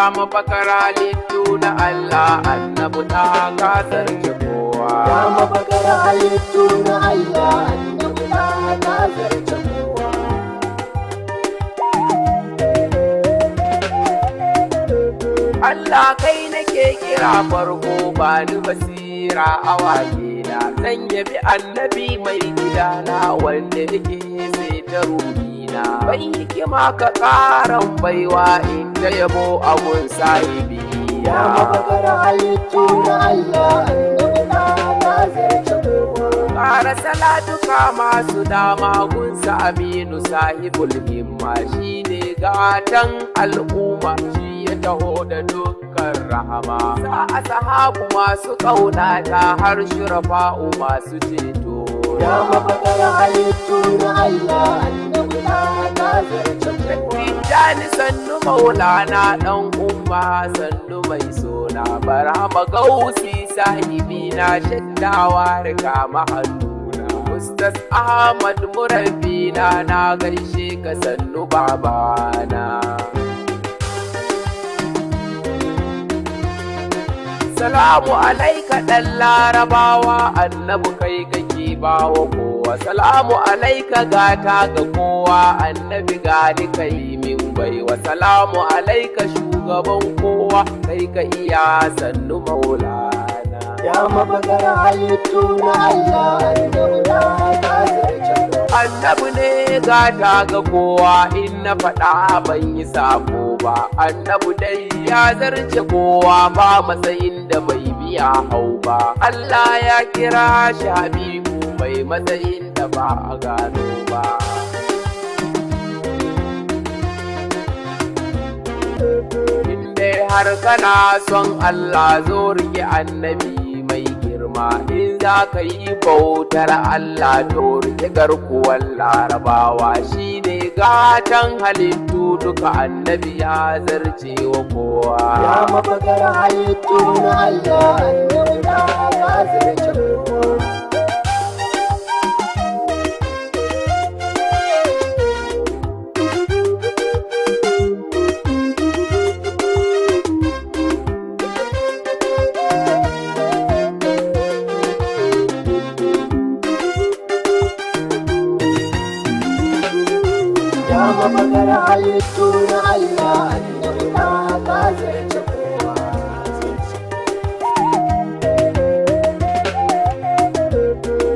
Yamafakar Halittuna Allah Annabi ta kasarce kowa. Yamafakar Halittuna Allah Annabi ta kasarce kowa. Allah kai nake kira farko ba ni basira a wakena. Zan yabi annabi mai gidana wanda yake sai ta ruhina. Bai hikima ka karan baiwa inda yabo abun sahibi. Yamafakar Halittuna Allah Annabi ta kasarce kowa. Ƙara salatuka masu dama gunsa Aminu sahibul himma, shine gatan al'umma, shi ya taho da dukkan rahama. Sa'a sahabu masu ƙaunata har shurafa'u masu ceto. Yamafakar Halittuna Allah Annabi ta kasarce kowa. Tijjani sannu maulana ɗan umma sannu mai sona, barhama gausi sahibina shaddawa rika mahannuna. Ustaz Ahmad murabbina na gaishe ka sannu babana. Salamu alaika ɗan larabawa annabi kai kake bawa kowa. Salamu alaika gata ga kowa annabi gani kai min baiwa. Salamu alaika shugaban kowa kai ka iya sannu maulana. Yamafakar Halittuna Allah Annabi ta kasarce kowa. Annabi ne gata ga kowa in na faɗa ban yi sako ba. Annabi dai ya zarce kowa ba matsayin da bai biya hau ba. Allah ya kira shi Habibu mai matsayin da ba a gano ba. In dai har kana son Allah zo rike annabi mai girma. In za ka yi bautar Allah to rike garkuwar larabawa, shi ne gatan halittu duka annabi ya zarce wa kowa. Yamafakar Halittuna Allah Annabi ta kasarce kowa. Yamafakar Halittuna Allah Annabi ta kasarce kowa.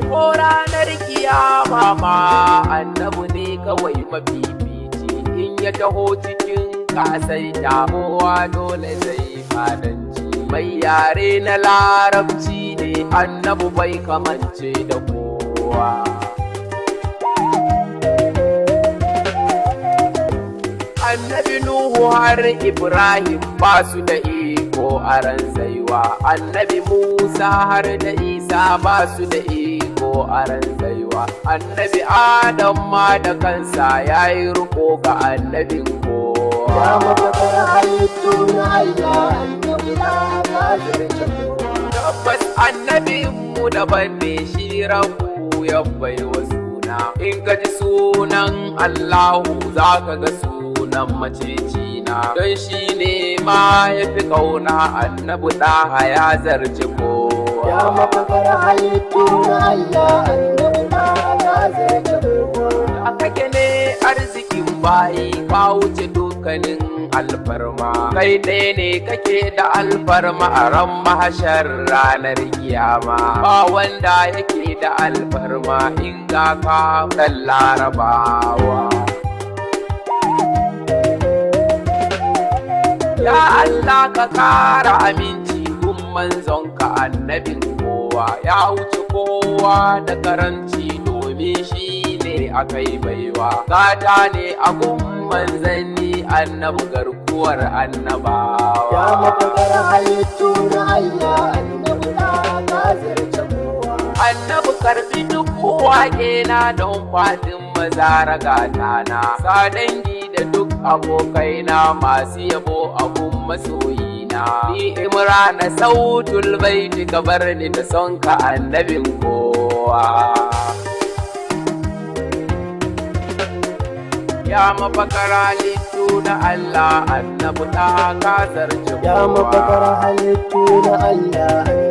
Ko ranar kiyama ma annabi ne kawai mafifici. In ya taho cikin kasai damuwa dole zai fadanci. Mai yare na larabci ne annabi bai kamance da kowa. Annabi Nuhu har Ibrahim ba su da iko a ran zaiwa. Annabi Musa har da Isa ba su da iko a ran zaiwa. Annabi Adam ma da kansa ya yi riko ga annabin kowa. Yamafakar Halittuna Allah Annabi ta kasarce kowa. Tabbas annabinmu daban ne, shi rabu ya baiwa suna. In ka ji sunan Allahu za ka ga sunan macecina, don shi ne ma ya fi ƙauna annabi ɗaha ya zarce kowa. Yamafakar Halittuna Allah Annabi ta kasarce kowa. A kake ne arzikin bayi ka wuce dukkanin alfarma. Kai ɗaya ne kake da alfarma a ran mahashar ranar kiyama. Ba wanda yake da alfarma in ga ka ɗan larabawa. Ya Allah ka kara aminci gun manzonka annabin kowa. Ya wuce kowa da karanci domin shi ne akai baiwa. Gata ne a gun manzanni annabi garkuwar annabawa. Yamafakar Halittuna Allah Annabi ta kasarce kowa. Annabi karbi duk waƙe na don fatin mazara gatana. Sa dangi da duk abokaina masu yabo abun masoyina. Ni Imrana Sautulbaiti ka bar ni da son ka annabin kowa. Yamafakar Halittuna na Allah annabi da ka zarce Ya mafakar halittu na Allah